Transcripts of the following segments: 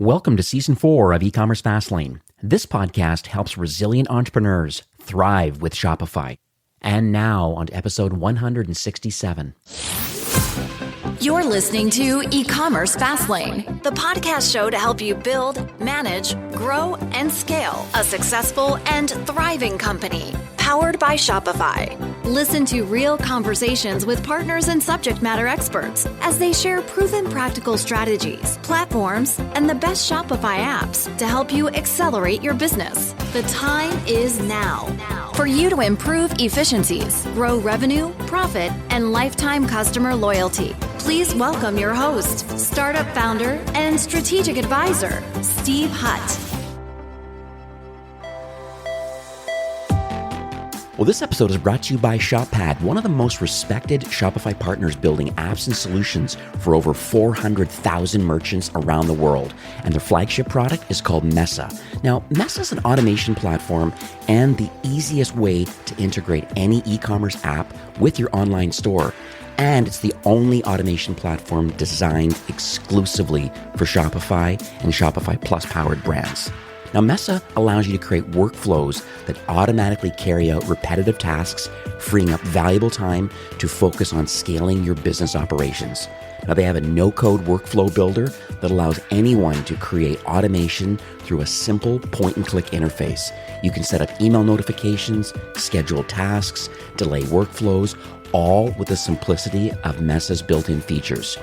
Welcome to Season 4 of eCommerce Fastlane. This podcast helps resilient entrepreneurs thrive with Shopify. And now on to episode 167. You're listening to eCommerce Fastlane, the podcast show to help you build, manage, grow, and scale a successful and thriving company, powered by Shopify. Listen to real conversations with partners and subject matter experts as they share proven practical strategies, platforms, and the best Shopify apps to help you accelerate your business. The time is now for you to improve efficiencies, grow revenue, profit, and lifetime customer loyalty. Please welcome your host, startup founder, and strategic advisor, Steve Hutt. Well, this episode is brought to you by ShopPad, one of the most respected Shopify partners building apps and solutions for over 400,000 merchants around the world. And their flagship product is called Mesa. Now, Mesa is an automation platform and the easiest way to integrate any e-commerce app with your online store. And it's the only automation platform designed exclusively for Shopify and Shopify Plus powered brands. Now, Mesa allows you to create workflows that automatically carry out repetitive tasks, freeing up valuable time to focus on scaling your business operations. Now, they have a no-code workflow builder that allows anyone to create automation through a simple point-and-click interface. You can set up email notifications, schedule tasks, delay workflows, all with the simplicity of Mesa's built-in features.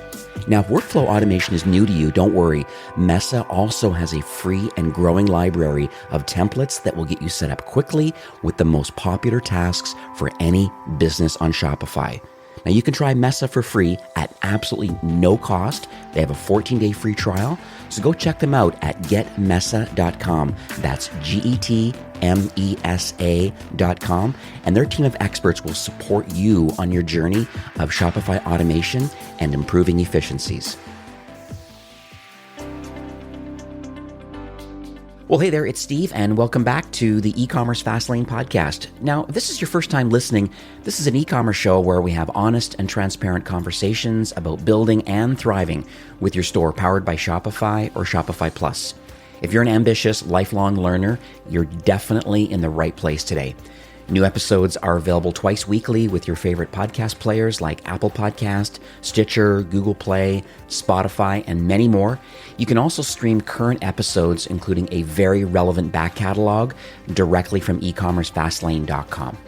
Now, if workflow automation is new to you, don't worry. Mesa also has a free and growing library of templates that will get you set up quickly with the most popular tasks for any business on Shopify. Now, you can try Mesa for free at absolutely no cost. They have a 14-day free trial, so go check them out at getmesa.com. That's GETMESA.com. And their team of experts will support you on your journey of Shopify automation and improving efficiencies. Well, hey there, it's Steve, and welcome back to the eCommerce Fastlane podcast. Now, if this is your first time listening, this is an e-commerce show where we have honest and transparent conversations about building and thriving with your store powered by Shopify or Shopify Plus. If you're an ambitious, lifelong learner, you're definitely in the right place today. New episodes are available twice weekly with your favorite podcast players like Apple Podcast, Stitcher, Google Play, Spotify, and many more. You can also stream current episodes, including a very relevant back catalog, directly from ecommercefastlane.com.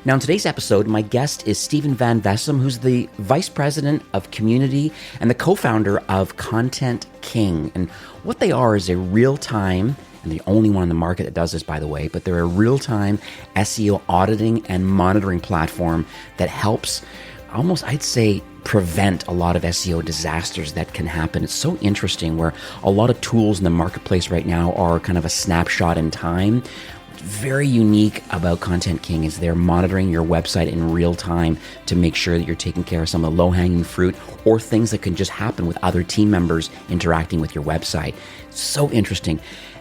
Now, in today's episode, my guest is Steven Van Vessem, who's the Vice President of Community and the co-founder of Content King. And what they are is a real-time, and the only one in the market that does this, by the way, but they're a real-time SEO auditing and monitoring platform that helps almost, I'd say, prevent a lot of SEO disasters that can happen. It's so interesting where a lot of tools in the marketplace right now are kind of a snapshot in time. What's very unique about Content King is they're monitoring your website in real time to make sure that you're taking care of some of the low-hanging fruit or things that can just happen with other team members interacting with your website. So interesting.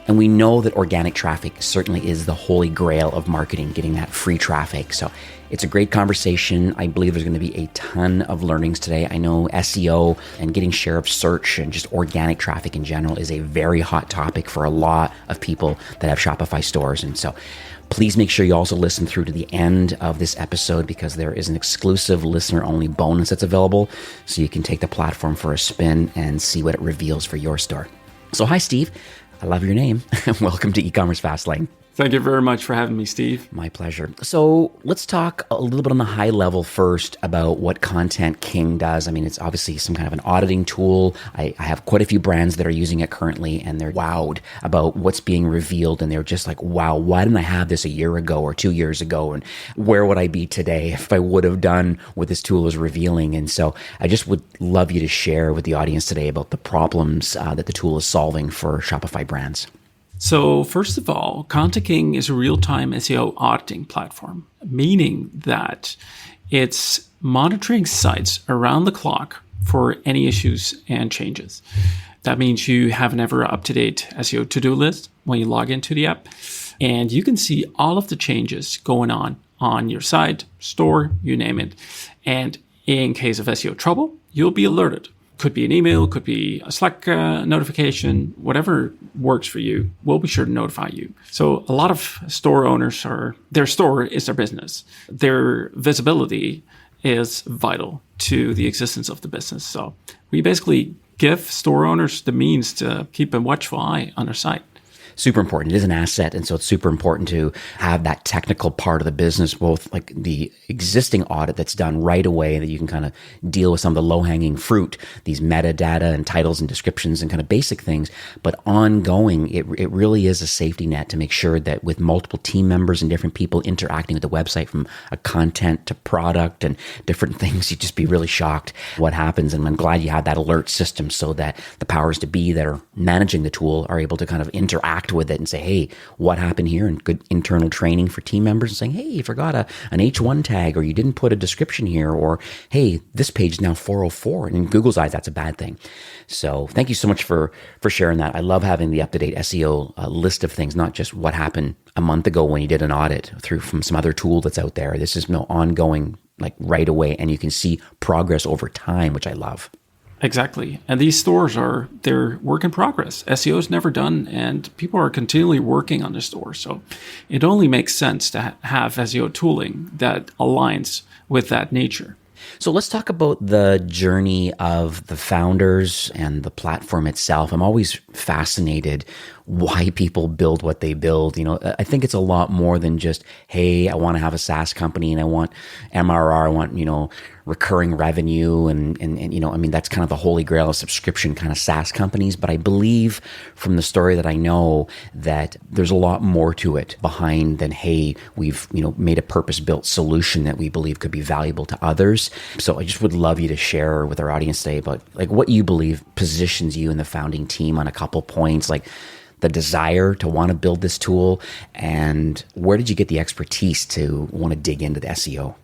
And we know that organic traffic certainly is the holy grail of marketing, getting that free traffic. So it's a great conversation. I believe there's going to be a ton of learnings today. I know SEO and getting share of search and just organic traffic in general is a very hot topic for a lot of people that have Shopify stores. And so please make sure you also listen through to the end of this episode because there is an exclusive listener-only bonus that's available so you can take the platform for a spin and see what it reveals for your store. So hi, Steve. I love your name. Welcome to eCommerce Fastlane. Thank you very much for having me, Steve. My pleasure. So let's talk a little bit on the high level first about what Content King does. I mean, it's obviously some kind of an auditing tool. I have quite a few brands that are using it currently, and they're wowed about what's being revealed. And they're just like, wow, why didn't I have this a year ago or 2 years ago? And where would I be today if I would have done what this tool is revealing? And so I just would love you to share with the audience today about the problems that the tool is solving for Shopify brands. So first of all, Content King is a real-time SEO auditing platform, meaning that it's monitoring sites around the clock for any issues and changes. That means you have an ever up-to-date SEO to-do list when you log into the app, and you can see all of the changes going on your site, store, you name it. And in case of SEO trouble, you'll be alerted. Could be an email, could be a Slack notification, whatever works for you, we'll be sure to notify you. So a lot of store owners their store is their business. Their visibility is vital to the existence of the business. So we basically give store owners the means to keep a watchful eye on their site. Super important. It is an asset. And so it's super important to have that technical part of the business, both like the existing audit that's done right away, that you can kind of deal with some of the low-hanging fruit, these metadata and titles and descriptions and kind of basic things. But ongoing, it really is a safety net to make sure that with multiple team members and different people interacting with the website, from a content to product and different things, you'd just be really shocked what happens. And I'm glad you have that alert system so that the powers to be that are managing the tool are able to kind of interact with it and say, hey, what happened here? And good internal training for team members and saying, hey, you forgot an H1 tag, or you didn't put a description here, or hey, this page is now 404. And in Google's eyes, that's a bad thing. So thank you so much for sharing that. I love having the up-to-date SEO list of things, not just what happened a month ago when you did an audit from some other tool that's out there. This is ongoing, like right away, and you can see progress over time, which I love. Exactly. And these stores they're work in progress. SEO is never done, and people are continually working on the store. So it only makes sense to have SEO tooling that aligns with that nature. So let's talk about the journey of the founders and the platform itself. I'm always fascinated why people build what they build. I think it's a lot more than just, hey, I want to have a SaaS company and I want MRR, I want, recurring revenue. And that's kind of the holy grail of subscription kind of SaaS companies. But I believe from the story that I know that there's a lot more to it behind than, hey, we've, made a purpose-built solution that we believe could be valuable to others. So I just would love you to share with our audience today about like what you believe positions you and the founding team on a couple points, like the desire to want to build this tool, and where did you get the expertise to want to dig into the SEO?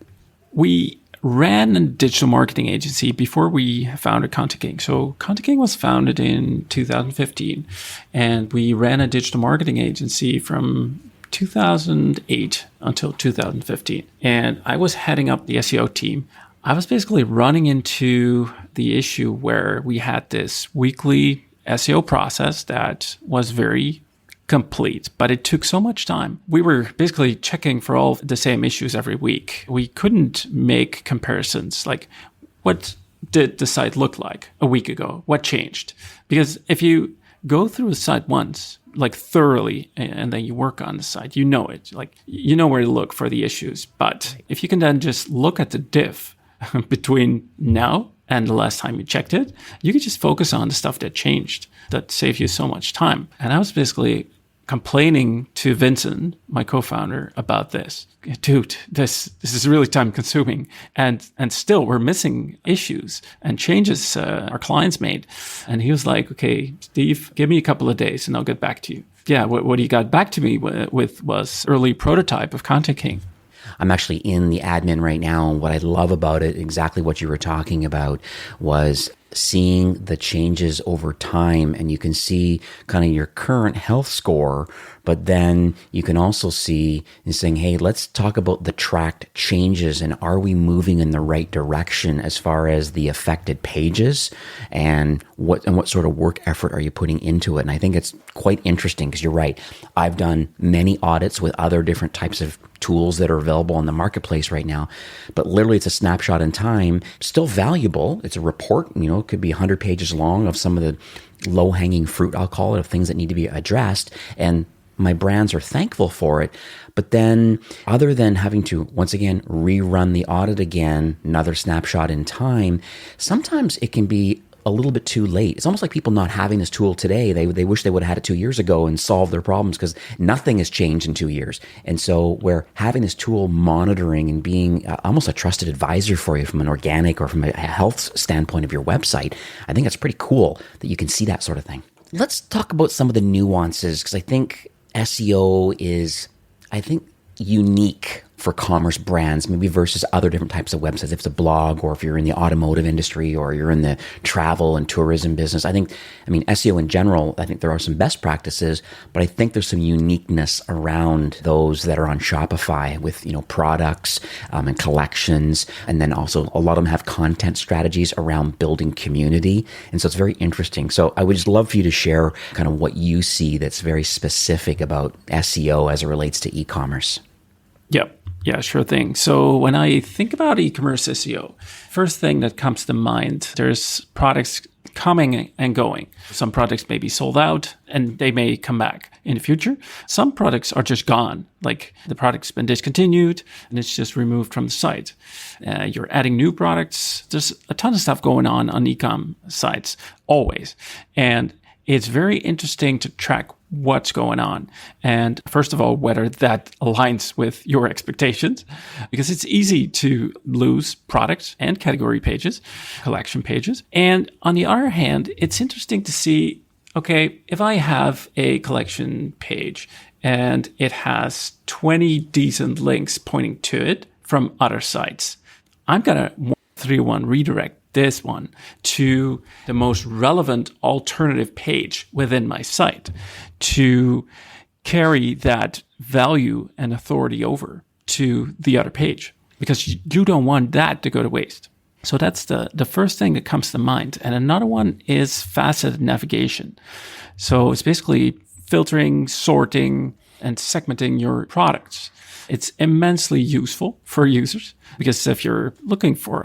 We ran a digital marketing agency before we founded Content King. So Content King was founded in 2015, and we ran a digital marketing agency from 2008 until 2015. And I was heading up the SEO team. I was basically running into the issue where we had this weekly SEO process that was very complete, but it took so much time. We were basically checking for all the same issues every week. We couldn't make comparisons like, what did the site look like a week ago? What changed? Because if you go through the site once, like thoroughly, and then you work on the site, you know it, like you know where to look for the issues. But if you can then just look at the diff between now and the last time you checked it, you could just focus on the stuff that changed, that saved you so much time. And I was basically complaining to Vincent, my co-founder, about this. Dude, this is really time consuming. And still we're missing issues and changes our clients made. And he was like, okay, Steve, give me a couple of days and I'll get back to you. Yeah, what he got back to me with was early prototype of Content King. I'm actually in the admin right now. And what I love about it, exactly what you were talking about, was seeing the changes over time. And you can see kind of your current health score, but then you can also see and saying, hey, let's talk about the tracked changes, and are we moving in the right direction as far as the affected pages, and what sort of work effort are you putting into it? And I think it's quite interesting because you're right. I've done many audits with other different types of tools that are available on the marketplace right now, but literally it's a snapshot in time, still valuable. It's a report, it could be 100 pages long of some of the low-hanging fruit, I'll call it, of things that need to be addressed. And my brands are thankful for it. But then other than having to, once again, rerun the audit again, another snapshot in time, sometimes it can be a little bit too late. It's almost like people not having this tool today. They wish they would have had it 2 years ago and solved their problems, because nothing has changed in 2 years. And so where having this tool monitoring and being almost a trusted advisor for you from an organic or from a health standpoint of your website, I think that's pretty cool that you can see that sort of thing. Let's talk about some of the nuances, because I think SEO is, unique for commerce brands, maybe versus other different types of websites. If it's a blog, or if you're in the automotive industry, or you're in the travel and tourism business. I mean, SEO in general, I think there are some best practices, but I think there's some uniqueness around those that are on Shopify with, products and collections. And then also a lot of them have content strategies around building community. And so it's very interesting. So I would just love for you to share kind of what you see that's very specific about SEO as it relates to e-commerce. Yep. Yeah, sure thing. So when I think about e-commerce SEO, first thing that comes to mind, there's products coming and going. Some products may be sold out and they may come back in the future. Some products are just gone, like the product's been discontinued and it's just removed from the site. You're adding new products. There's a ton of stuff going on e-com sites, always. And it's very interesting to track what's going on. And first of all, whether that aligns with your expectations, because it's easy to lose product and category pages, collection pages. And on the other hand, it's interesting to see, okay, if I have a collection page and it has 20 decent links pointing to it from other sites, I'm going to 3-1 redirect this one to the most relevant alternative page within my site to carry that value and authority over to the other page, because you don't want that to go to waste. So that's the first thing that comes to mind. And another one is faceted navigation. So it's basically filtering, sorting, and segmenting your products. It's immensely useful for users, because if you're looking for,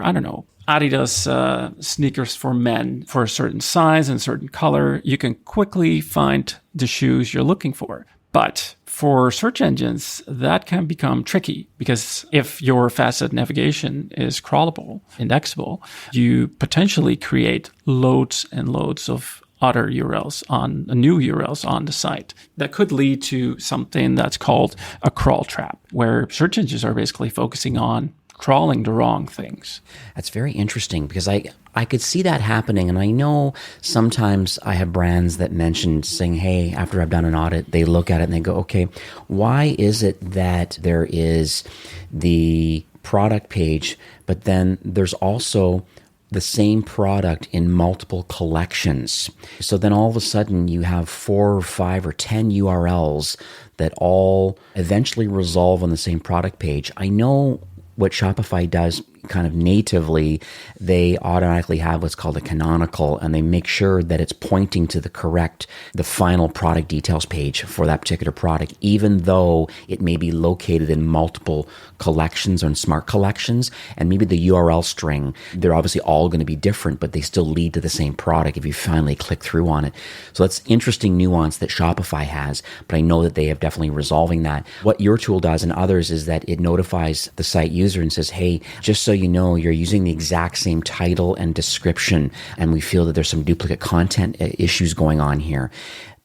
Adidas sneakers for men for a certain size and certain color, you can quickly find the shoes you're looking for. But for search engines, that can become tricky, because if your faceted navigation is crawlable, indexable, you potentially create loads and loads of other new URLs on the site. That could lead to something that's called a crawl trap, where search engines are basically focusing on crawling the wrong things. That's very interesting, because I could see that happening. And I know sometimes I have brands that mention saying, hey, after I've done an audit, they look at it and they go, okay, why is it that there is the product page, but then there's also the same product in multiple collections? So then all of a sudden you have 4 or 5 or 10 URLs that all eventually resolve on the same product page. I know what Shopify does kind of natively, they automatically have what's called a canonical, and they make sure that it's pointing to the final product details page for that particular product, even though it may be located in multiple collections or in smart collections. And maybe the URL string, they're obviously all going to be different, but they still lead to the same product if you finally click through on it. So that's interesting nuance that Shopify has, but I know that they have definitely resolving that. What your tool does and others is that it notifies the site user and says, hey, just so you know, you're using the exact same title and description, and we feel that there's some duplicate content issues going on here.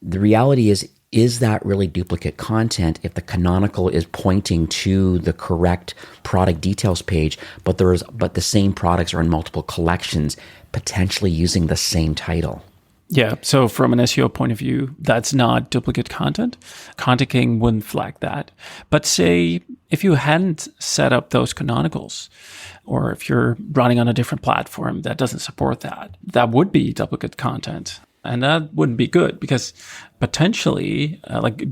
The reality is that really duplicate content if the canonical is pointing to the correct product details page, but the same products are in multiple collections, potentially using the same title? Yeah, so from an SEO point of view, that's not duplicate content. Content King wouldn't flag that. But say if you hadn't set up those canonicals, or if you're running on a different platform that doesn't support that, that would be duplicate content. And that wouldn't be good, because potentially,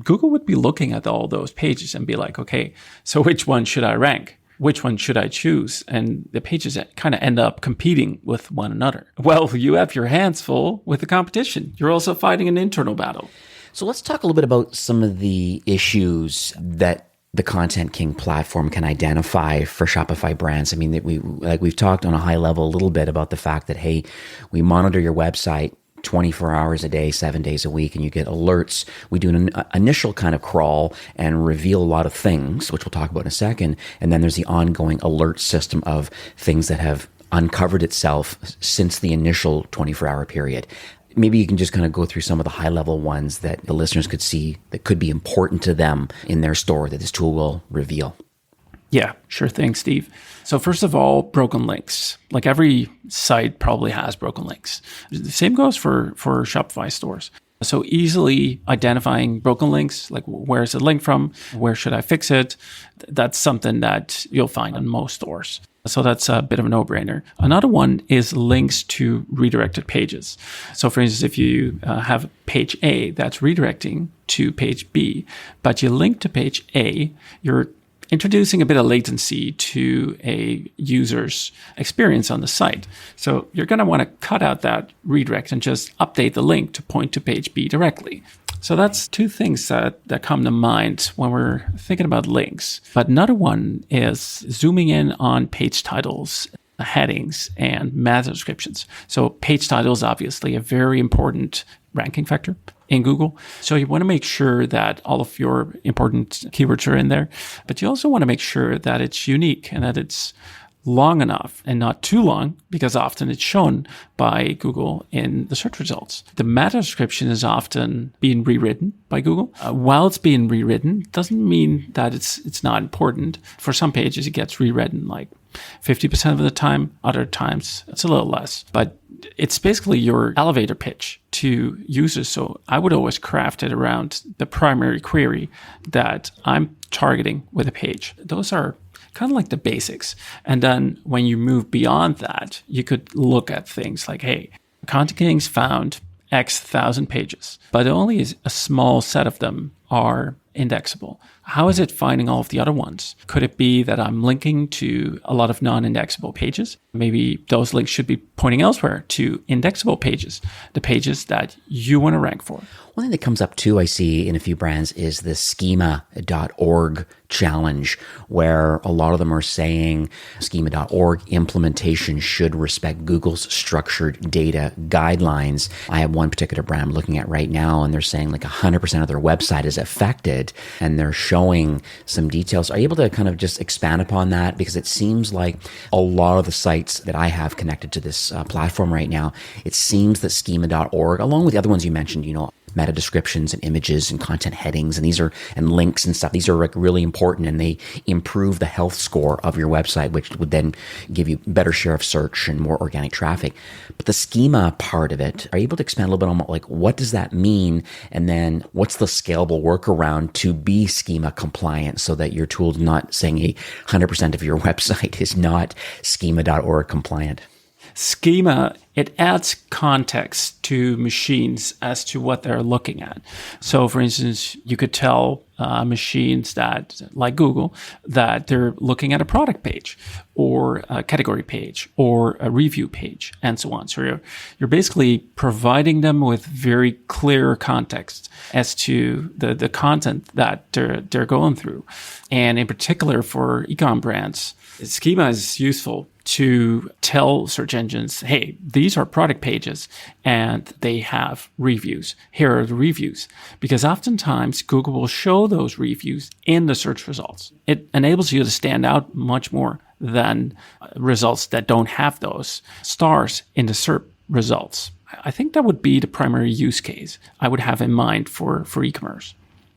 Google would be looking at all those pages and be like, okay, so which one should I rank? Which one should I choose? And the pages kind of end up competing with one another. Well, you have your hands full with the competition. You're also fighting an internal battle. So let's talk a little bit about some of the issues that the Content King platform can identify for Shopify brands. I mean, we've talked on a high level a little bit about the fact that, hey, we monitor your website 24 hours a day, 7 days a week, and you get alerts. We do an initial kind of crawl and reveal a lot of things, which we'll talk about in a second. And then there's the ongoing alert system of things that have uncovered itself since the initial 24-hour period. Maybe you can just kind of go through some of the high-level ones that the listeners could see that could be important to them in their store that this tool will reveal. Yeah, sure thing, Steve. So first of all, broken links. Like every site probably has broken links. The same goes for Shopify stores. So easily identifying broken links, like where's the link from? Where should I fix it? That's something that you'll find in most stores. So that's a bit of a no-brainer. Another one is links to redirected pages. So for instance, if you have page A that's redirecting to page B, but you link to page A, you're introducing a bit of latency to a user's experience on the site. So you're going to want to cut out that redirect and just update the link to point to page B directly. So that's two things that come to mind when we're thinking about links. But another one is zooming in on page titles, headings, and meta descriptions. So page title is obviously a very important ranking factor in Google. So you want to make sure that all of your important keywords are in there, but you also want to make sure that it's unique and that it's long enough and not too long, because often it's shown by Google in the search results. The meta description is often being rewritten by Google. While it's being rewritten, doesn't mean that it's not important. For some pages, it gets rewritten like 50% of the time. Other times, it's a little less. But it's basically your elevator pitch to users. So I would always craft it around the primary query that I'm targeting with a page. Those are kind of like the basics. And then when you move beyond that, you could look at things like, hey, Content King's found X thousand pages, but only a small set of them are indexable. How is it finding all of the other ones? Could it be that I'm linking to a lot of non-indexable pages? Maybe those links should be pointing elsewhere to indexable pages, the pages that you want to rank for. One thing that comes up too, I see in a few brands, is the schema.org challenge, where a lot of them are saying schema.org implementation should respect Google's structured data guidelines. I have one particular brand I'm looking at right now, and they're saying like 100% of their website is affected, and they're showing some details. Are you able to kind of just expand upon that? Because it seems like a lot of the sites that I have connected to this platform right now, it seems that schema.org, along with the other ones you mentioned, meta descriptions and images and content headings, and links and stuff. These are like really important, and they improve the health score of your website, which would then give you better share of search and more organic traffic. But the schema part of it, are you able to expand a little bit on like what does that mean? And then what's the scalable workaround to be schema compliant so that your tool is not saying 100% of your website is not schema.org compliant? Schema, it adds context to machines as to what they're looking at. So, for instance, you could tell machines that, like Google, that they're looking at a product page or a category page or a review page and so on. So you're basically providing them with very clear context as to the content that they're going through. And in particular for e-com brands, schema is useful to tell search engines, hey, these are product pages and they have reviews. Here are the reviews. Because oftentimes Google will show those reviews in the search results. It enables you to stand out much more than results that don't have those stars in the SERP results. I think that would be the primary use case I would have in mind for e-commerce.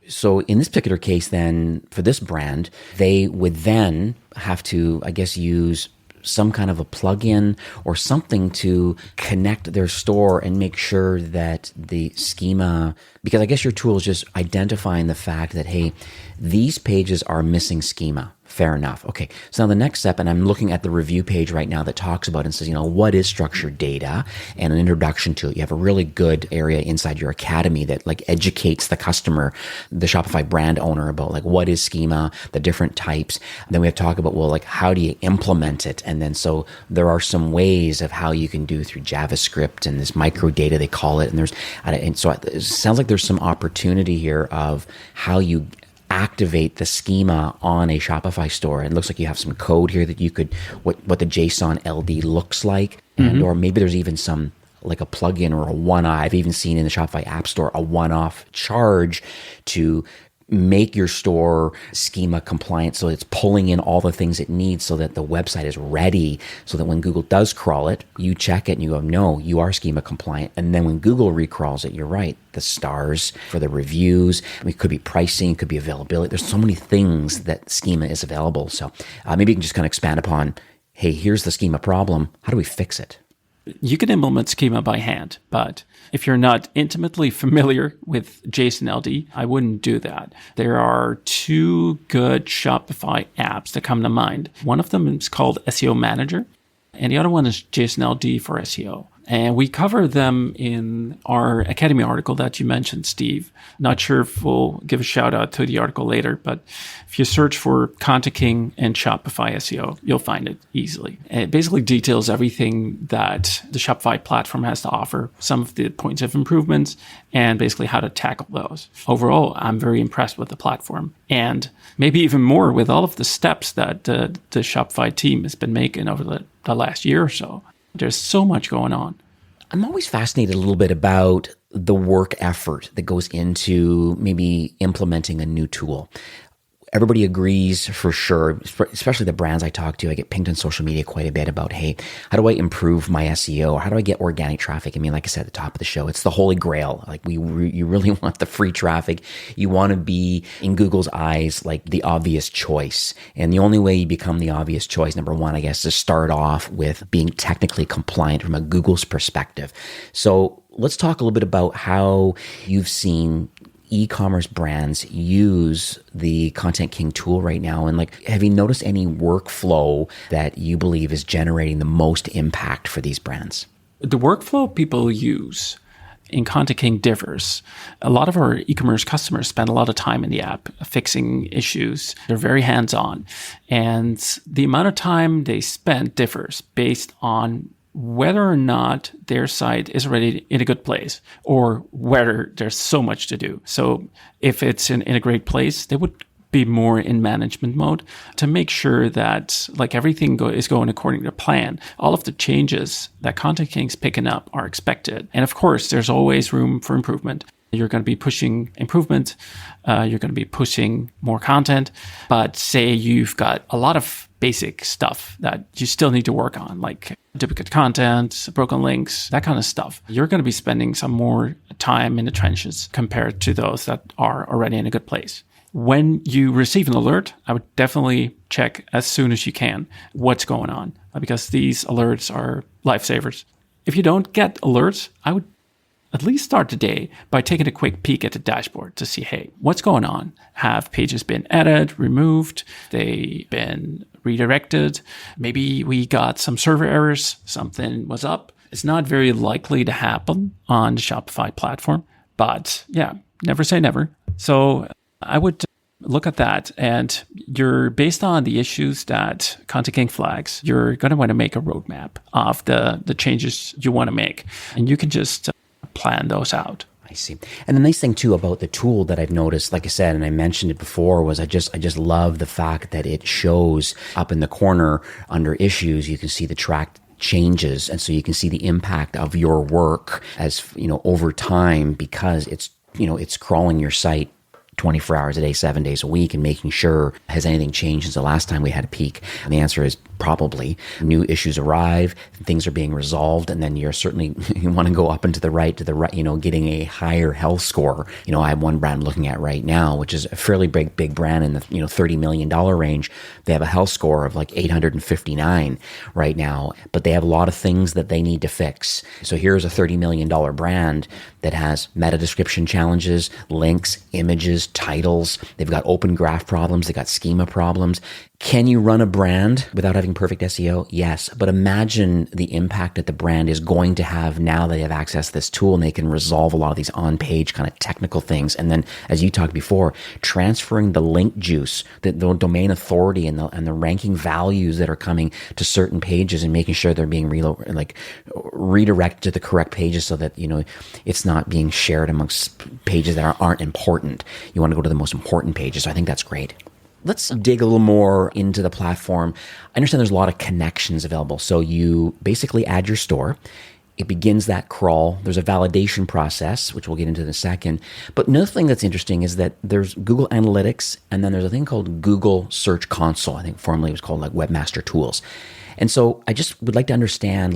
So in this particular case, then, for this brand, they would then have to, I guess, use some kind of a plugin or something to connect their store and make sure that the schema, because I guess your tool is just identifying the fact that, hey, these pages are missing schema. Fair enough. Okay. So now the next step, and I'm looking at the review page right now that talks about and says, what is structured data and an introduction to it. You have a really good area inside your academy that like educates the customer, the Shopify brand owner, about like what is schema, the different types. Then we have to talk about, well, like how do you implement it? And then so there are some ways of how you can do through JavaScript and this micro data they call it. And so it sounds like there's some opportunity here of how you activate the schema on a Shopify store. It looks like you have some code here that you could, what the JSON LD looks like. And, or maybe there's even some, like a plugin or a I've even seen in the Shopify App Store, a one-off charge to make your store schema compliant, so it's pulling in all the things it needs so that the website is ready, so that when Google does crawl it, you check it and you go, no, you are schema compliant. And then when Google recrawls it, you're right, the stars for the reviews. It could be pricing, it could be availability. There's so many things that schema is available. So maybe you can just kind of expand upon, hey, here's the schema problem. How do we fix it? You can implement schema by hand, but if you're not intimately familiar with JSON LD, I wouldn't do that. There are two good Shopify apps that come to mind. One of them is called SEO Manager, and the other one is JSON LD for SEO. And we cover them in our Academy article that you mentioned, Steve. Not sure if we'll give a shout out to the article later, but if you search for Content King and Shopify SEO, you'll find it easily. And it basically details everything that the Shopify platform has to offer, some of the points of improvements, and basically how to tackle those. Overall, I'm very impressed with the platform, and maybe even more with all of the steps that the Shopify team has been making over the last year or so. There's so much going on. I'm always fascinated a little bit about the work effort that goes into maybe implementing a new tool. Everybody agrees for sure, especially the brands I talk to. I get pinged on social media quite a bit about, hey, how do I improve my SEO? How do I get organic traffic? I mean, like I said at the top of the show, it's the holy grail. Like you really want the free traffic. You want to be, in Google's eyes, like the obvious choice. And the only way you become the obvious choice, number one, I guess, is start off with being technically compliant from a Google's perspective. So let's talk a little bit about how you've seen e-commerce brands use the Content King tool right now. And like, have you noticed any workflow that you believe is generating the most impact for these brands? The workflow people use in Content King differs. A lot of our e-commerce customers spend a lot of time in the app fixing issues. They're very hands-on. And the amount of time they spend differs based on whether or not their site is already in a good place or whether there's so much to do. So if it's in a great place, they would be more in management mode to make sure that like everything is going according to plan. All of the changes that Content King's picking up are expected. And of course, there's always room for improvement. You're going to be pushing improvement. You're going to be pushing more content. But say you've got a lot of basic stuff that you still need to work on, like duplicate content, broken links, that kind of stuff. You're going to be spending some more time in the trenches compared to those that are already in a good place. When you receive an alert, I would definitely check as soon as you can what's going on, because these alerts are lifesavers. If you don't get alerts, I would at least start the day by taking a quick peek at the dashboard to see, hey, what's going on? Have pages been added, removed? They been redirected? Maybe we got some server errors, something was up. It's not very likely to happen on the Shopify platform, but yeah, never say never. So I would look at that, and you're based on the issues that Content King flags, you're going to want to make a roadmap of the changes you want to make, and you can just plan those out. I see. And the nice thing too about the tool that I've noticed, like I said, and I mentioned it before, was I just love the fact that it shows up in the corner under issues, you can see the tracked changes. And so you can see the impact of your work as, over time, because it's crawling your site 24 hours a day, 7 days a week, and making sure, has anything changed since the last time we had a peek? And the answer is probably. New issues arrive, things are being resolved, and then you want to go up and to the right, getting a higher health score. I have one brand I'm looking at right now, which is a fairly big brand in the $30 million range. They have a health score of like 859 right now, but they have a lot of things that they need to fix. So here's a $30 million brand that has meta description challenges, links, images, titles. They've got open graph problems. They've got schema problems. Can you run a brand without having perfect SEO? Yes. But imagine the impact that the brand is going to have now that they have access to this tool, and they can resolve a lot of these on-page kind of technical things. And then, as you talked before, transferring the link juice, the domain authority and the ranking values that are coming to certain pages, and making sure they're being redirected to the correct pages so that, it's not being shared amongst pages that aren't important. You want to go to the most important pages. So I think that's great. Let's dig a little more into the platform. I understand there's a lot of connections available. So you basically add your store. It begins that crawl. There's a validation process, which we'll get into in a second. But another thing that's interesting is that there's Google Analytics, and then there's a thing called Google Search Console. I think formerly it was called like Webmaster Tools. And so I just would like to understand,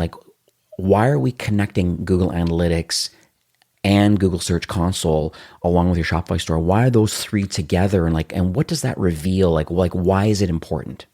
why are we connecting Google Analytics and Google Search Console along with your Shopify store? Why are those three together? And what does that reveal? Why is it important?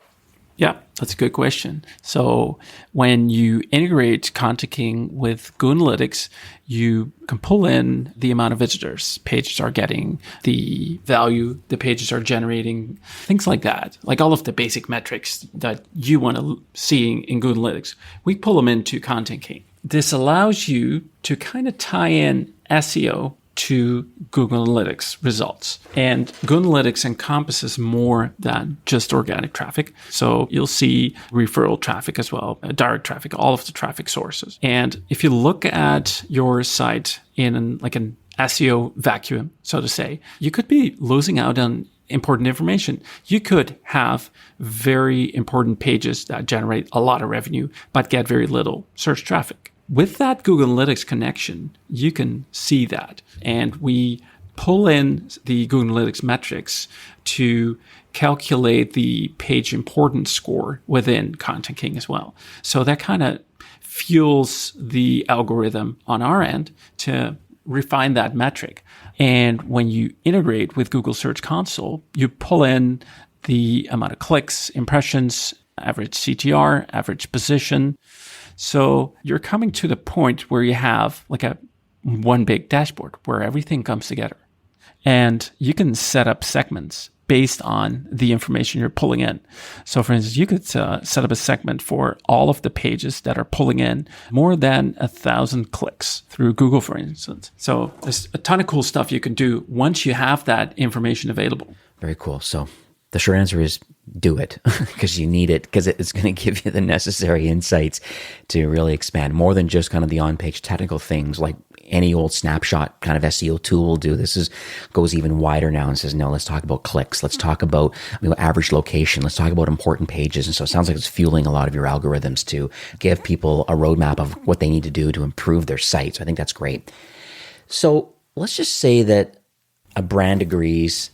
Yeah, that's a good question. So when you integrate Content King with Google Analytics, you can pull in the amount of visitors pages are getting, the value the pages are generating, things like that, like all of the basic metrics that you want to see in Google Analytics. We pull them into Content King. This allows you to kind of tie in SEO to Google Analytics results. And Google Analytics encompasses more than just organic traffic. So you'll see referral traffic as well, direct traffic, all of the traffic sources. And if you look at your site in an SEO vacuum, so to say, you could be losing out on important information. You could have very important pages that generate a lot of revenue, but get very little search traffic. With that Google Analytics connection, you can see that. And we pull in the Google Analytics metrics to calculate the page importance score within Content King as well. So that kind of fuels the algorithm on our end to refine that metric. And when you integrate with Google Search Console, you pull in the amount of clicks, impressions, average CTR, average position. So you're coming to the point where you have like a one big dashboard where everything comes together. And you can set up segments based on the information you're pulling in. So for instance, you could set up a segment for all of the pages that are pulling in more than 1,000 clicks through Google, for instance. So there's a ton of cool stuff you can do once you have that information available. Very cool. So the short answer is do it because you need it, because it's going to give you the necessary insights to really expand more than just kind of the on-page technical things like any old snapshot kind of SEO tool will do. This goes even wider now and says, no, let's talk about clicks. Let's talk about average location. Let's talk about important pages. And so it sounds like it's fueling a lot of your algorithms to give people a roadmap of what they need to do to improve their sites. I think that's great. So let's just say that a brand agrees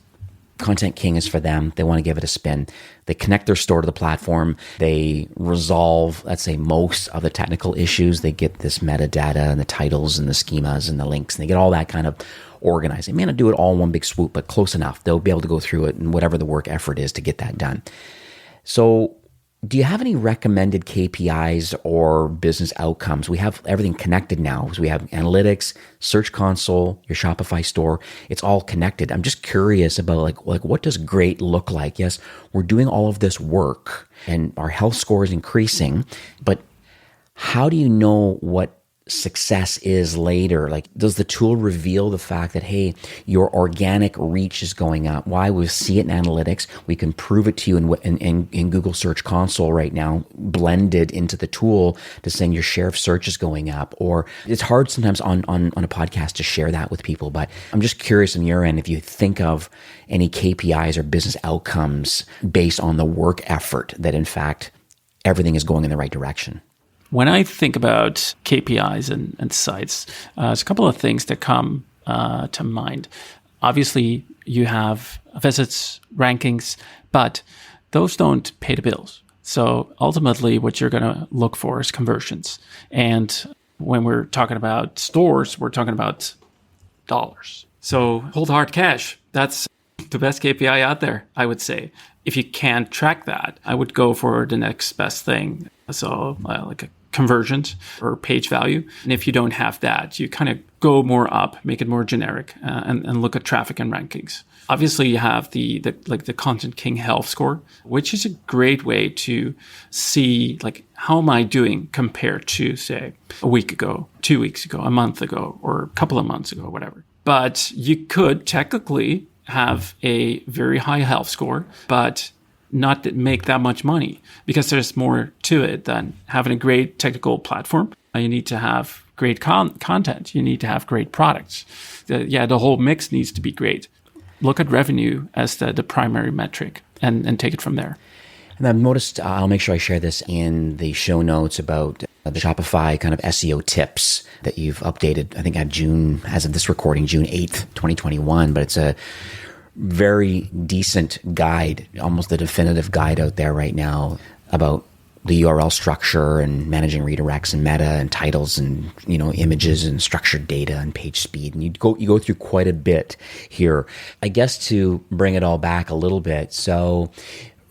Content King is for them. They want to give it a spin. They connect their store to the platform. They resolve, let's say, most of the technical issues. They get this metadata and the titles and the schemas and the links, and they get all that kind of organized. They may not do it all in one big swoop, but close enough. They'll be able to go through it and whatever the work effort is to get that done. So do you have any recommended KPIs or business outcomes? We have everything connected now. So we have analytics, Search Console, your Shopify store. It's all connected. I'm just curious about like what does great look like? Yes, we're doing all of this work and our health score is increasing, but how do you know what success is later? Like, does the tool reveal the fact that, hey, your organic reach is going up? Why? We see it in analytics. We can prove it to you in Google Search Console right now, blended into the tool to saying your share of search is going up. Or it's hard sometimes on a podcast to share that with people, but I'm just curious on your end if you think of any KPIs or business outcomes based on the work effort that in fact everything is going in the right direction. When I think about KPIs and sites, there's a couple of things that come to mind. Obviously, you have visits, rankings, but those don't pay the bills. So ultimately, what you're going to look for is conversions. And when we're talking about stores, we're talking about dollars. So hold hard cash. That's the best KPI out there, I would say. If you can't track that, I would go for the next best thing. So like a conversions or page value. And if you don't have that, you kind of go more up, make it more generic, and look at traffic and rankings. Obviously, you have the Content King health score, which is a great way to see like how am I doing compared to, say, a week ago, 2 weeks ago, a month ago, or a couple of months ago, whatever. But you could technically have a very high health score, but not make that much money, because there's more to it than having a great technical platform. You need to have great content. You need to have great products. The whole mix needs to be great. Look at revenue as the primary metric and take it from there. And I've noticed, I'll make sure I share this in the show notes about the Shopify kind of SEO tips that you've updated, I think at June, as of this recording, June 8th, 2021. But it's a very decent guide, almost a definitive guide out there right now about the URL structure and managing redirects and meta and titles and, images and structured data and page speed. And you go through quite a bit here. I guess to bring it all back a little bit. So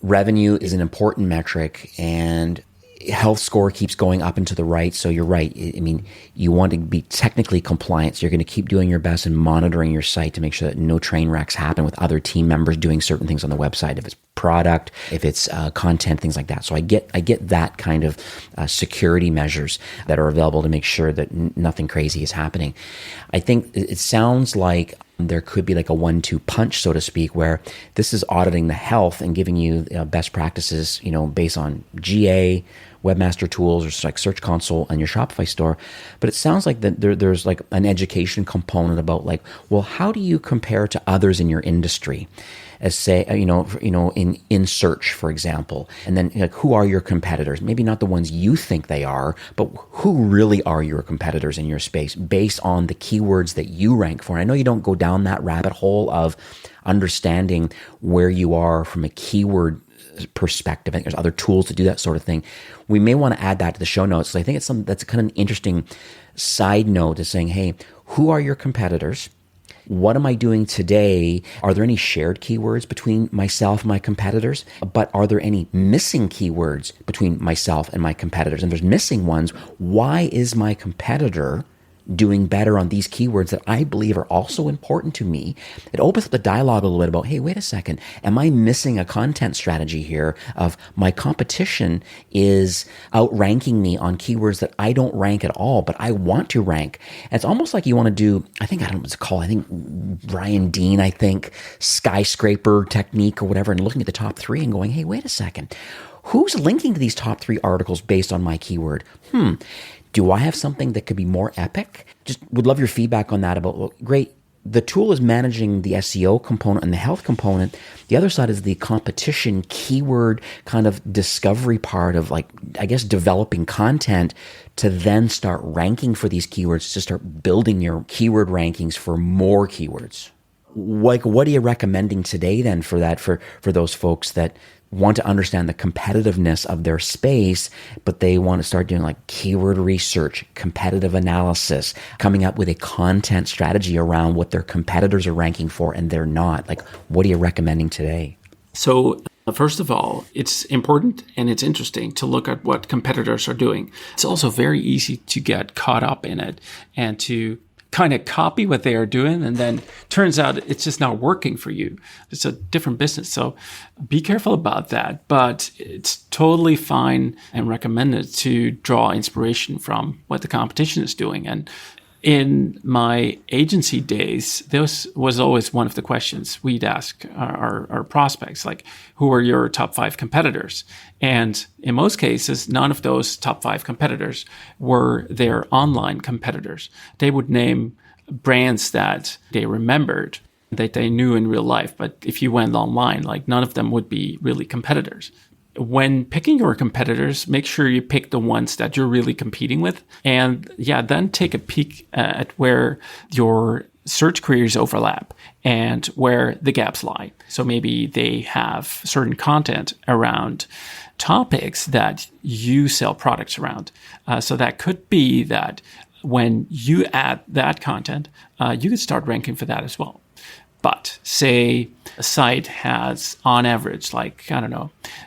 revenue is an important metric, and health score keeps going up and to the right. So you're right. I mean, you want to be technically compliant. So you're going to keep doing your best and monitoring your site to make sure that no train wrecks happen with other team members doing certain things on the website. If it's product, if it's content, things like that. So I get that kind of security measures that are available to make sure that nothing crazy is happening. I think it sounds like there could be like a 1-2 punch, so to speak, where this is auditing the health and giving you best practices, based on GA, webmaster tools, or like Search Console and your Shopify store. But it sounds like that there's like an education component about like, well, how do you compare to others in your industry? As say, in search, for example, and then like, who are your competitors? Maybe not the ones you think they are, but who really are your competitors in your space based on the keywords that you rank for. And I know you don't go down that rabbit hole of understanding where you are from a keyword perspective. I think there's other tools to do that sort of thing. We may want to add that to the show notes. So I think it's something that's kind of an interesting side note to saying, hey, who are your competitors? What am I doing today? Are there any shared keywords between myself and my competitors? But are there any missing keywords between myself and my competitors? And if there's missing ones, why is my competitor doing better on these keywords that I believe are also important to me? It opens up the dialogue a little bit about, hey, wait a second, am I missing a content strategy here of my competition is outranking me on keywords that I don't rank at all, but I want to rank? And it's almost like you want to do, I don't know what it's called, I think Brian Dean, skyscraper technique or whatever, and looking at the top 3 and going, hey, wait a second, who's linking to these top 3 articles based on my keyword? Do I have something that could be more epic? Just would love your feedback on that about, well, great, the tool is managing the SEO component and the health component. The other side is the competition keyword kind of discovery part of developing content to then start ranking for these keywords, to start building your keyword rankings for more keywords. Like, what are you recommending today then for that, for those folks that want to understand the competitiveness of their space, but they want to start doing like keyword research, competitive analysis, coming up with a content strategy around what their competitors are ranking for and they're not? Like, what are you recommending today? So first of all, it's important and it's interesting to look at what competitors are doing. It's also very easy to get caught up in it and to kind of copy what they are doing, and then turns out it's just not working for you. It's a different business. So be careful about that, but it's totally fine and recommended to draw inspiration from what the competition is doing. And in my agency days, this was always one of the questions we'd ask our prospects, like, who are your top 5 competitors? And in most cases, none of those top 5 competitors were their online competitors. They would name brands that they remembered, that they knew in real life. But if you went online, like, none of them would be really competitors. When picking your competitors, make sure you pick the ones that you're really competing with. And then take a peek at where your search queries overlap and where the gaps lie. So maybe they have certain content around topics that you sell products around. So that could be that when you add that content, you could start ranking for that as well. But say a site has, on average,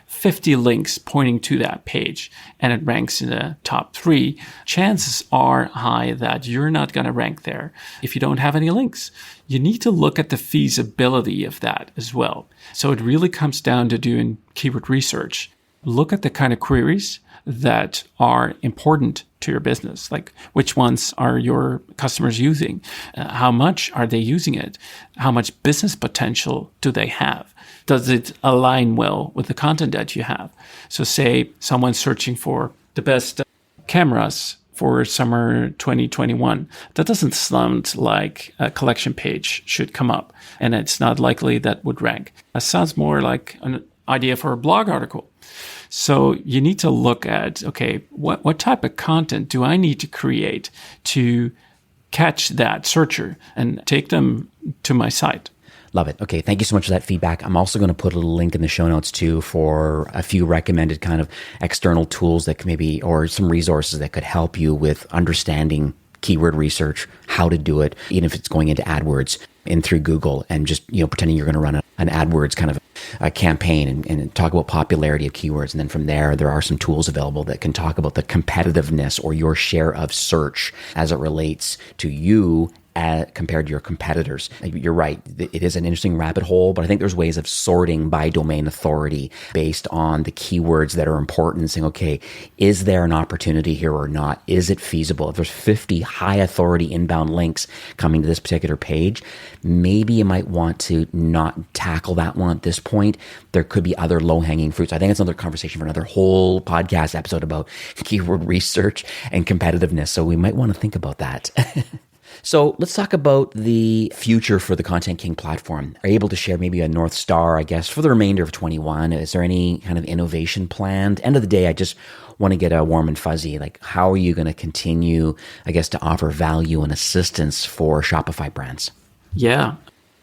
50 links pointing to that page, and it ranks in the top 3, chances are high that you're not going to rank there if you don't have any links. You need to look at the feasibility of that as well. So it really comes down to doing keyword research. Look at the kind of queries that are important to your business, like which ones are your customers using? How much are they using it? How much business potential do they have? Does it align well with the content that you have? So say someone's searching for the best cameras for summer 2021. That doesn't sound like a collection page should come up, and it's not likely that would rank. That sounds more like an idea for a blog article. So you need to look at, okay, what type of content do I need to create to catch that searcher and take them to my site? Love it. Okay, thank you so much for that feedback. I'm also going to put a little link in the show notes too for a few recommended kind of external tools that maybe, or some resources that could help you with understanding keyword research, how to do it, even if it's going into AdWords and through Google and just, pretending you're going to run an AdWords kind of a campaign and talk about popularity of keywords. And then from there are some tools available that can talk about the competitiveness or your share of search as it relates to you compared to your competitors. You're right. It is an interesting rabbit hole, but I think there's ways of sorting by domain authority based on the keywords that are important and saying, okay, is there an opportunity here or not? Is it feasible? If there's 50 high authority inbound links coming to this particular page, maybe you might want to not tackle that one at this point. There could be other low-hanging fruits. I think it's another conversation for another whole podcast episode about keyword research and competitiveness. So we might want to think about that. So let's talk about the future for the Content King platform. Are you able to share maybe a North Star, I guess, for the remainder of 21? Is there any kind of innovation planned? End of the day, I just want to get a warm and fuzzy. Like, how are you going to continue, I guess, to offer value and assistance for Shopify brands? Yeah,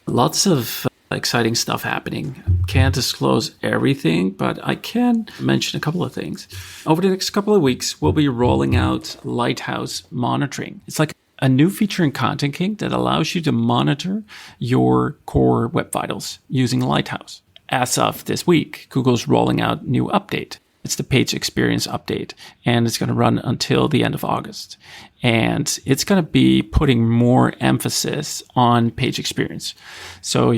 lots of exciting stuff happening. Can't disclose everything, but I can mention a couple of things. Over the next couple of weeks, we'll be rolling out Lighthouse monitoring. It's like a new feature in Content King that allows you to monitor your core web vitals using Lighthouse. As of this week, Google's rolling out a new update. It's the page experience update, and it's going to run until the end of August. And it's going to be putting more emphasis on page experience. So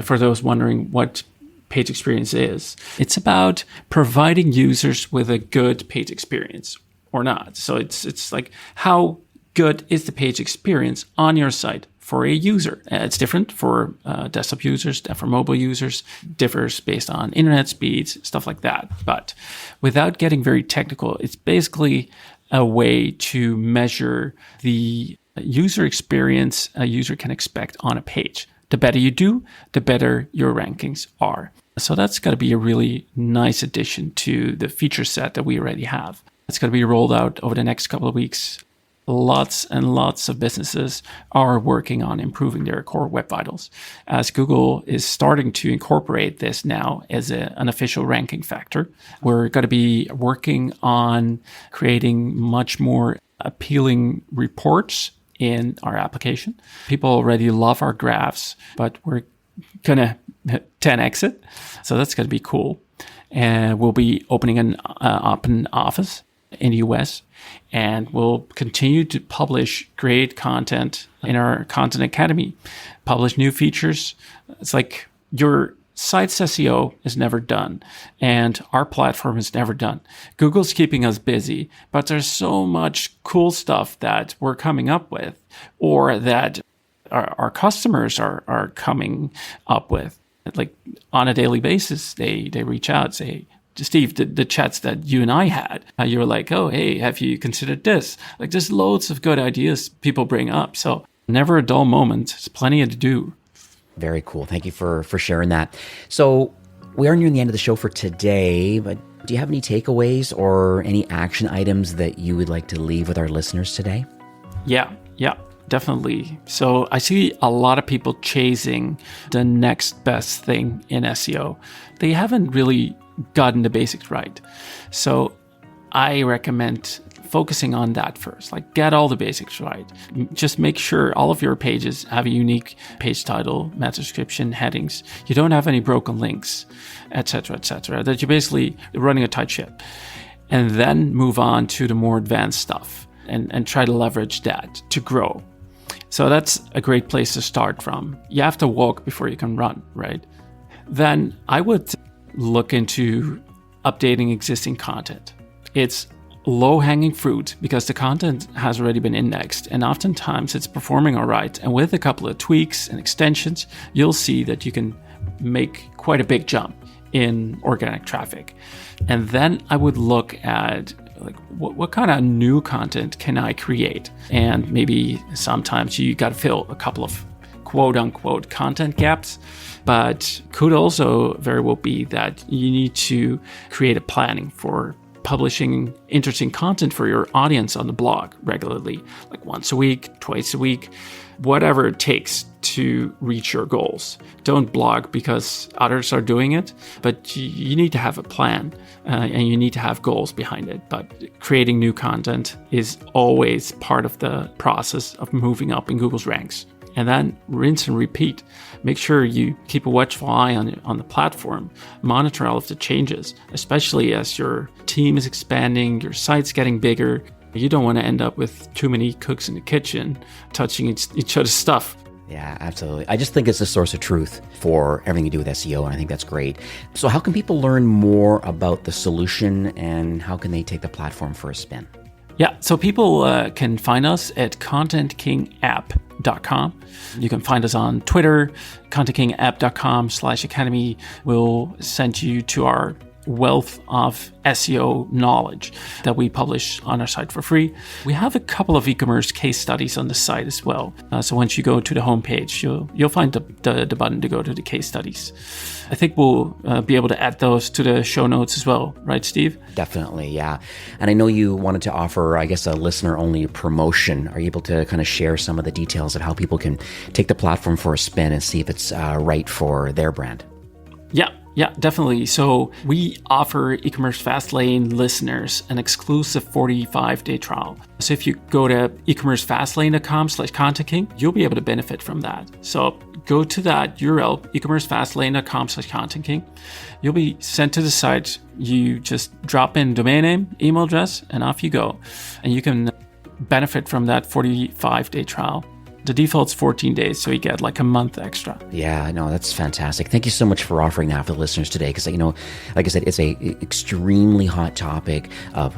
for those wondering what page experience is, it's about providing users with a good page experience or not. So it's like, how good is the page experience on your site for a user? It's different for desktop users, for mobile users, differs based on internet speeds, stuff like that. But without getting very technical, it's basically a way to measure the user experience a user can expect on a page. The better you do, the better your rankings are. So that's going to be a really nice addition to the feature set that we already have. It's going to be rolled out over the next couple of weeks. Lots and lots of businesses are working on improving their core web vitals, as Google is starting to incorporate this now as an official ranking factor. We're going to be working on creating much more appealing reports in our application. People already love our graphs, but we're going to 10x it. So that's going to be cool. And we'll be opening an open office in the US, and we'll continue to publish great content in our Content Academy, publish new features. It's like your site's SEO is never done, and our platform is never done. Google's keeping us busy, but there's so much cool stuff that we're coming up with, or that our customers are coming up with. Like on a daily basis, they reach out, say, Steve, the chats that you and I had, you were like, oh, hey, have you considered this? Like, there's loads of good ideas people bring up. So never a dull moment. There's plenty to do. Very cool. Thank you for sharing that. So we are nearing the end of the show for today, but do you have any takeaways or any action items that you would like to leave with our listeners today? Yeah, definitely. So I see a lot of people chasing the next best thing in SEO. They haven't really gotten the basics right. So I recommend focusing on that first. Like, get all the basics right. Just make sure all of your pages have a unique page title, meta description, headings. You don't have any broken links, etc., that you're basically running a tight ship. And then move on to the more advanced stuff and try to leverage that to grow. So that's a great place to start from. You have to walk before you can run, right? Then I would look into updating existing content. It's low-hanging fruit because the content has already been indexed, and oftentimes it's performing all right. And with a couple of tweaks and extensions, you'll see that you can make quite a big jump in organic traffic. And then I would look at like what kind of new content can I create? And maybe sometimes you got to fill a couple of quote-unquote content gaps. But could also very well be that you need to create a planning for publishing interesting content for your audience on the blog regularly, like once a week, twice a week, whatever it takes to reach your goals. Don't blog because others are doing it, but you need to have a plan and you need to have goals behind it. But creating new content is always part of the process of moving up in Google's ranks. and then rinse and repeat. Make sure you keep a watchful eye on the platform. Monitor all of the changes, especially as your team is expanding, your site's getting bigger. You don't want to end up with too many cooks in the kitchen touching each other's stuff. Yeah, absolutely. I just think it's a source of truth for everything you do with SEO, and I think that's great. So how can people learn more about the solution, and how can they take the platform for a spin? Yeah, so people can find us at contentkingapp.com. You can find us on Twitter. contentkingapp.com/academy will send you to our wealth of SEO knowledge that we publish on our site for free. We have a couple of e-commerce case studies on the site as well. So once you go to the homepage, you'll find the button to go to the case studies. I think we'll be able to add those to the show notes as well, right, Steve? Definitely, yeah. And I know you wanted to offer, I guess, a listener-only promotion. Are you able to kind of share some of the details of how people can take the platform for a spin and see if it's right for their brand? Yeah, definitely. So we offer eCommerce Fastlane listeners an exclusive 45-day trial. So if you go to ecommercefastlane.com/contentking, you'll be able to benefit from that. So go to that URL, ecommercefastlane.com/contentking. You'll be sent to the site. You just drop in domain name, email address, and off you go. And you can benefit from that 45-day trial. The default's 14 days, so you get like a month extra. Yeah, no, that's fantastic. Thank you so much for offering that for the listeners today, because, like I said, it's a extremely hot topic of,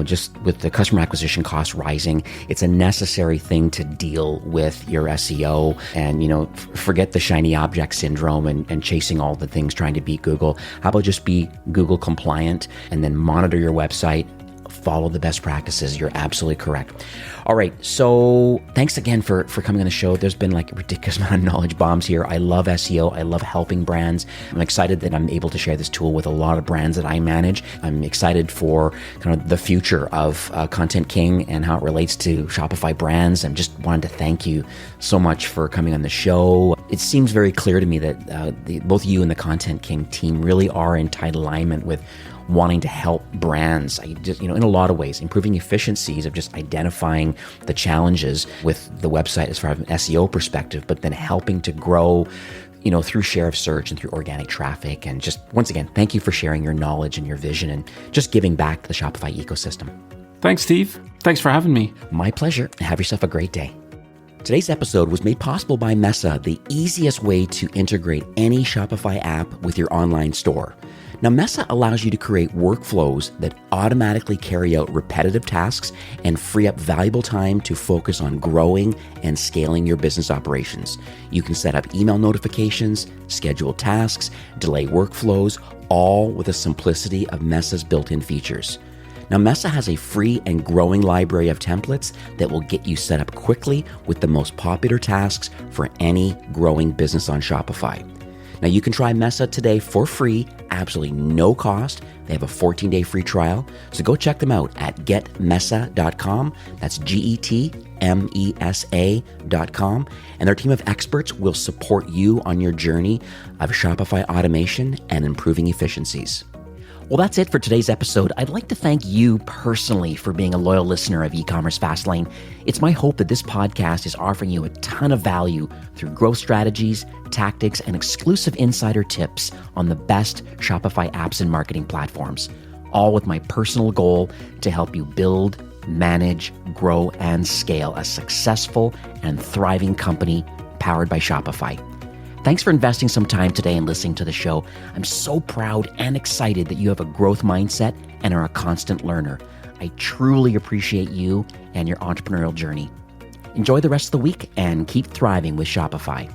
just with the customer acquisition costs rising, it's a necessary thing to deal with your SEO and, forget the shiny object syndrome and chasing all the things trying to beat Google. How about just be Google compliant and then monitor your website, follow the best practices. You're absolutely correct. All right. So thanks again for coming on the show. There's been like a ridiculous amount of knowledge bombs here. I love SEO. I love helping brands. I'm excited that I'm able to share this tool with a lot of brands that I manage. I'm excited for kind of the future of Content King and how it relates to Shopify brands. I'm just wanted to thank you so much for coming on the show. It seems very clear to me that both you and the Content King team really are in tight alignment with wanting to help brands, in a lot of ways, improving efficiencies of just identifying the challenges with the website as far as an SEO perspective, but then helping to grow, through share of search and through organic traffic. And just, once again, thank you for sharing your knowledge and your vision and just giving back to the Shopify ecosystem. Thanks, Steve. Thanks for having me. My pleasure. Have yourself a great day. Today's episode was made possible by Mesa, the easiest way to integrate any Shopify app with your online store. Now, Mesa allows you to create workflows that automatically carry out repetitive tasks and free up valuable time to focus on growing and scaling your business operations. You can set up email notifications, schedule tasks, delay workflows, all with the simplicity of Mesa's built-in features. Now, Mesa has a free and growing library of templates that will get you set up quickly with the most popular tasks for any growing business on Shopify. Now, you can try Mesa today for free, absolutely no cost. They have a 14-day free trial. So go check them out at getmesa.com. That's GETMESA.com. And their team of experts will support you on your journey of Shopify automation and improving efficiencies. Well, that's it for today's episode. I'd like to thank you personally for being a loyal listener of eCommerce Fastlane. It's my hope that this podcast is offering you a ton of value through growth strategies, tactics, and exclusive insider tips on the best Shopify apps and marketing platforms, all with my personal goal to help you build, manage, grow, and scale a successful and thriving company powered by Shopify. Thanks for investing some time today and listening to the show. I'm so proud and excited that you have a growth mindset and are a constant learner. I truly appreciate you and your entrepreneurial journey. Enjoy the rest of the week and keep thriving with Shopify.